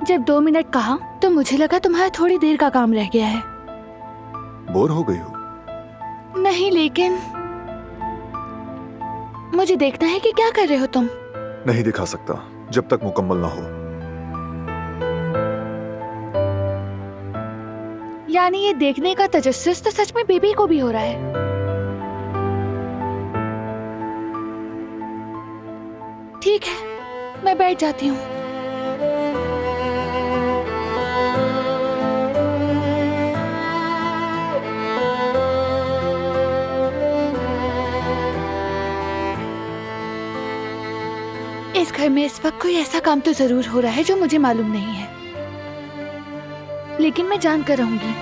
जब 2 मिनट कहा तो मुझे लगा तुम्हारा थोड़ी देर का काम रह गया है। बोर हो गई हो? नहीं, लेकिन मुझे देखना है कि क्या कर रहे हो तुम। नहीं दिखा सकता जब तक मुकम्मल ना हो। यानी ये देखने का तजस्सुस तो सच में बेबी को भी हो रहा है। ठीक है, मैं बैठ जाती हूँ। इस घर में इस वक्त कोई ऐसा काम तो जरूर हो रहा है जो मुझे मालूम नहीं है, लेकिन मैं जान कर रहूंगी।